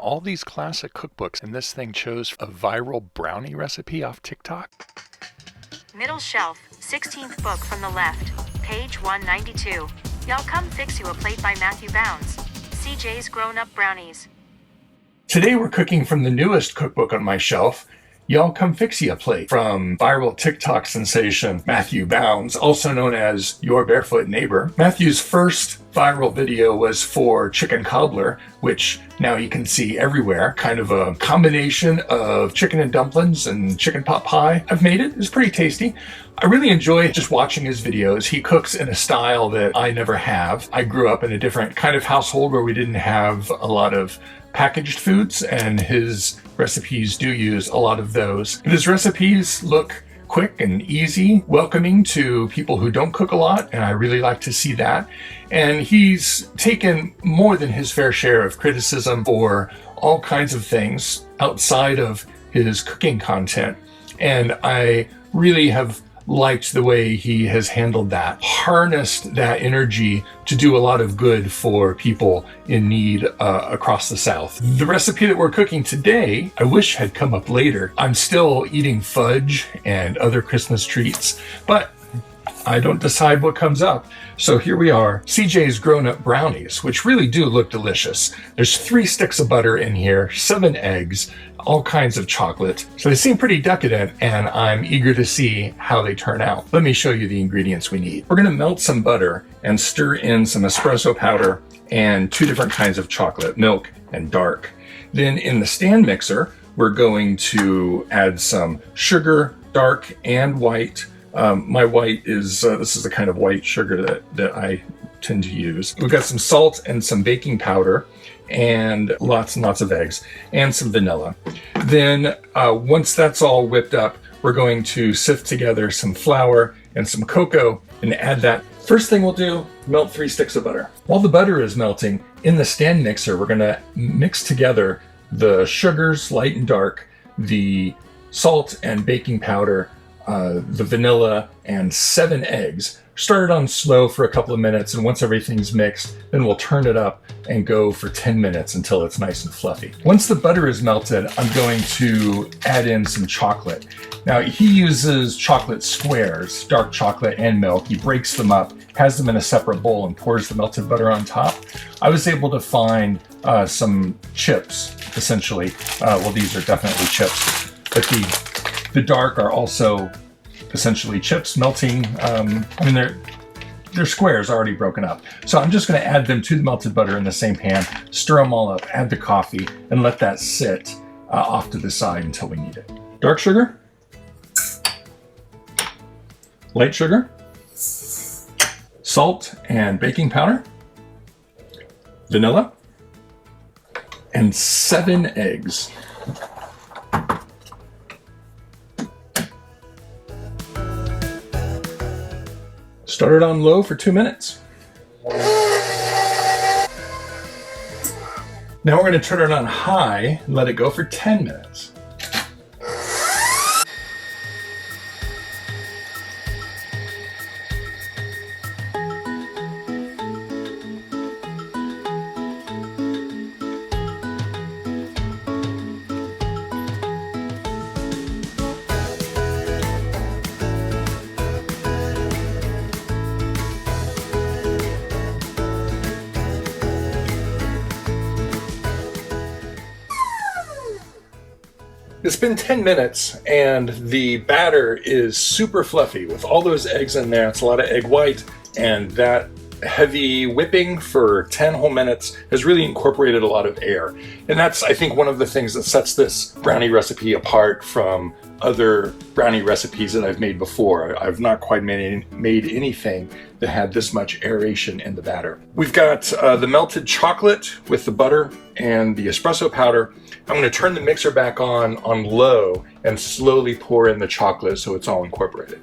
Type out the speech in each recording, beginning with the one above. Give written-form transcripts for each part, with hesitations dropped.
all these classic cookbooks, and this thing chose a viral brownie recipe off TikTok. Middle shelf, 16th book from the left, page 192. Y'all Come Fix You a Plate by Matthew Bounds. CJ's Grown Up Brownies. Today we're cooking from the newest cookbook on my shelf, Y'all Come Fix You a Plate, from viral TikTok sensation Matthew Bounds, also known as Your Barefoot Neighbor. Matthew's first viral video was for chicken cobbler, which now you can see everywhere. Kind of a combination of chicken and dumplings and chicken pot pie. I've made it. It's pretty tasty. I really enjoy just watching his videos. He cooks in a style that I never have. I grew up in a different kind of household where we didn't have a lot of packaged foods, and his recipes do use a lot of those. His recipes look quick and easy, welcoming to people who don't cook a lot, and I really like to see that. And he's taken more than his fair share of criticism for all kinds of things outside of his cooking content, and I really have liked the way he has handled that, harnessed that energy to do a lot of good for people in need across the South. The recipe that we're cooking today, I wish had come up later. I'm still eating fudge and other Christmas treats, but I don't decide what comes up. So here we are, CJ's Grown Up Brownies, which really do look delicious. There's 3 sticks of butter in here, 7 eggs, all kinds of chocolate. So they seem pretty decadent, and I'm eager to see how they turn out. Let me show you the ingredients we need. We're gonna melt some butter and stir in some espresso powder and 2 different kinds of chocolate, milk and dark. Then in the stand mixer, we're going to add some sugar, dark and white. My white is, this is the kind of white sugar that I tend to use. We've got some salt and some baking powder and lots and lots of eggs and some vanilla. Then once that's all whipped up, we're going to sift together some flour and some cocoa and add that. First thing we'll do, melt 3 sticks of butter. While the butter is melting, in the stand mixer, we're gonna mix together the sugars, light and dark, the salt and baking powder, the vanilla, and 7 eggs. Start it on slow for a couple of minutes, and once everything's mixed, then we'll turn it up and go for 10 minutes until it's nice and fluffy. Once the butter is melted, I'm going to add in some chocolate. Now, he uses chocolate squares, dark chocolate and milk. He breaks them up, has them in a separate bowl, and pours the melted butter on top. I was able to find some chips, essentially. Well, these are definitely chips, but the dark are also essentially chips melting. I mean, they're squares already broken up. So I'm just gonna add them to the melted butter in the same pan, stir them all up, add the coffee, and let that sit off to the side until we need it. Dark sugar, light sugar, salt and baking powder, vanilla, and 7 eggs. Start it on low for 2 minutes. Now we're going to turn it on high and let it go for 10 minutes. It's been 10 minutes and the batter is super fluffy with all those eggs in there. It's a lot of egg white, and that heavy whipping for 10 whole minutes has really incorporated a lot of air. And that's, I think, one of the things that sets this brownie recipe apart from other brownie recipes that I've made before. I've not quite made anything that had this much aeration in the batter. We've got the melted chocolate with the butter and the espresso powder. I'm going to turn the mixer back on low and slowly pour in the chocolate so it's all incorporated.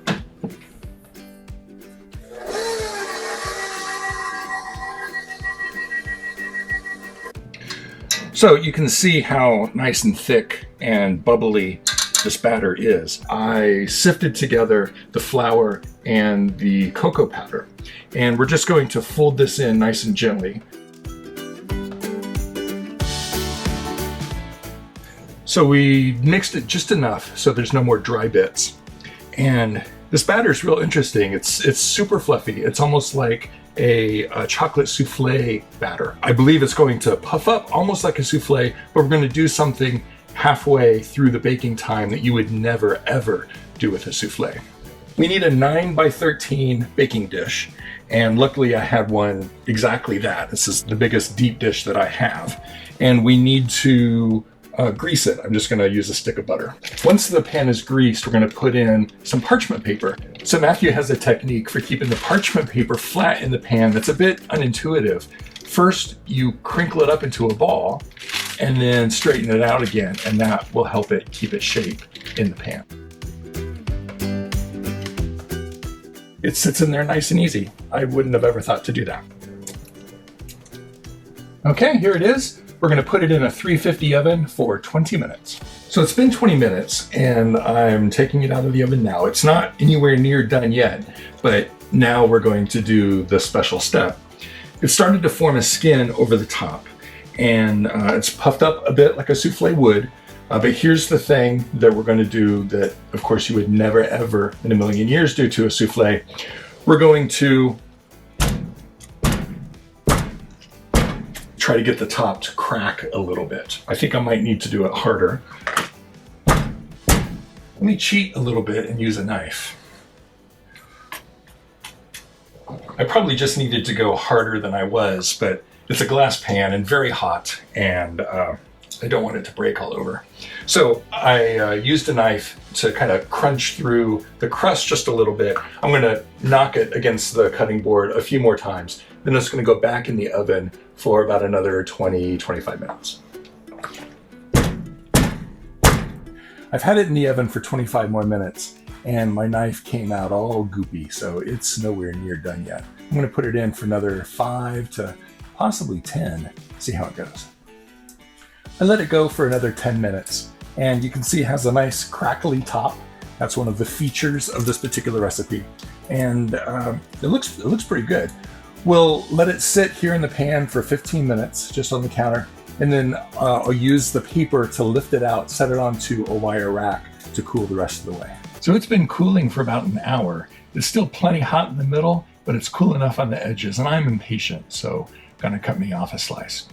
So you can see how nice and thick and bubbly this batter is. I sifted together the flour and the cocoa powder, and we're just going to fold this in nice and gently. So we mixed it just enough so there's no more dry bits. And this batter is real interesting. It's super fluffy. It's almost like a chocolate souffle batter. I believe it's going to puff up almost like a souffle, but we're going to do something halfway through the baking time that you would never ever do with a souffle. We need a 9 by 13 baking dish, and luckily I had one exactly that. This is the biggest deep dish that I have, and we need to grease it. I'm just going to use a stick of butter. Once the pan is greased, we're going to put in some parchment paper. So Matthew has a technique for keeping the parchment paper flat in the pan that's a bit unintuitive. First, you crinkle it up into a ball and then straighten it out again, and that will help it keep its shape in the pan. It sits in there nice and easy. I wouldn't have ever thought to do that. Okay, here it is. We're going to put it in a 350 oven for 20 minutes. So it's been 20 minutes and I'm taking it out of the oven now. It's not anywhere near done yet, but now we're going to do the special step. It started to form a skin over the top, and it's puffed up a bit like a souffle would. But here's the thing that we're going to do that, of course, you would never, ever in a million years do to a souffle. We're going to try to get the top to crack a little bit. I think I might need to do it harder. Let me cheat a little bit and use a knife. I probably just needed to go harder than I was, but it's a glass pan and very hot, and I don't want it to break all over. So I used a knife to kind of crunch through the crust just a little bit. I'm going to knock it against the cutting board a few more times. Then it's going to go back in the oven for about another 20-25 minutes. I've had it in the oven for 25 more minutes, and my knife came out all goopy, so it's nowhere near done yet. I'm going to put it in for another 5 to possibly 10, see how it goes. I let it go for another 10 minutes, and you can see it has a nice crackly top. That's one of the features of this particular recipe, and it looks pretty good. We'll let it sit here in the pan for 15 minutes, just on the counter, and then I'll use the paper to lift it out, set it onto a wire rack to cool the rest of the way. So it's been cooling for about an hour. It's still plenty hot in the middle, but it's cool enough on the edges, and I'm impatient, so gonna cut me off a slice.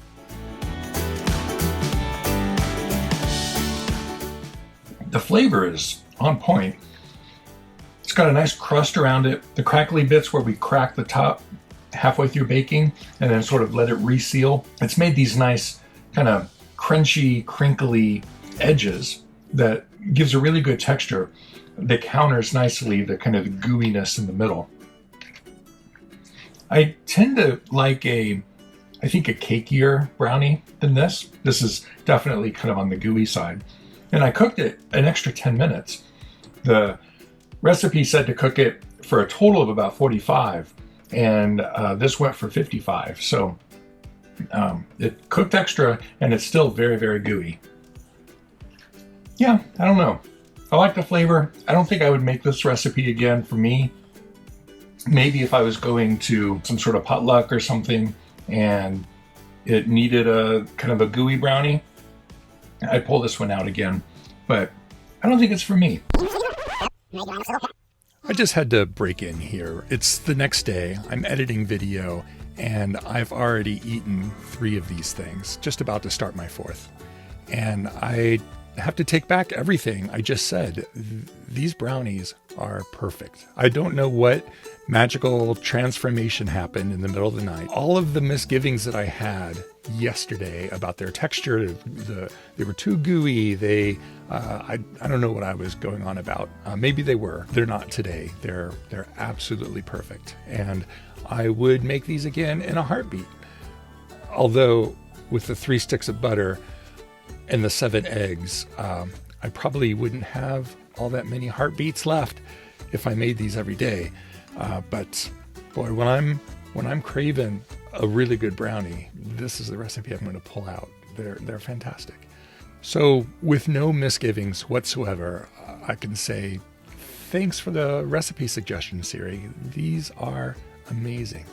The flavor is on point. It's got a nice crust around it. The crackly bits where we crack the top halfway through baking and then sort of let it reseal. It's made these nice kind of crunchy, crinkly edges that gives a really good texture that counters nicely the kind of gooiness in the middle. I tend to like I think a cakier brownie than this. This is definitely kind of on the gooey side. And I cooked it an extra 10 minutes. The recipe said to cook it for a total of about 45, and this went for 55. So it cooked extra, and it's still very, very gooey. Yeah, I don't know. I like the flavor. I don't think I would make this recipe again for me. Maybe if I was going to some sort of potluck or something, and it needed a kind of a gooey brownie, I'd pull this one out again, but I don't think it's for me. I just had to break in here. It's the next day. I'm editing video, and I've already eaten 3 of these things, just about to start my 4th. And I have to take back everything I just said. These brownies are perfect. I don't know what magical transformation happened in the middle of the night. All of the misgivings that I had yesterday about their texture, they were too gooey. I don't know what I was going on about. Maybe they were. They're not today. They're absolutely perfect. And I would make these again in a heartbeat. Although with the 3 sticks of butter and the 7 eggs, I probably wouldn't have all that many heartbeats left if I made these every day. But boy, when I'm craving a really good brownie, this is the recipe I'm going to pull out. They're fantastic. So with no misgivings whatsoever, I can say thanks for the recipe suggestion, Siri. These are amazing.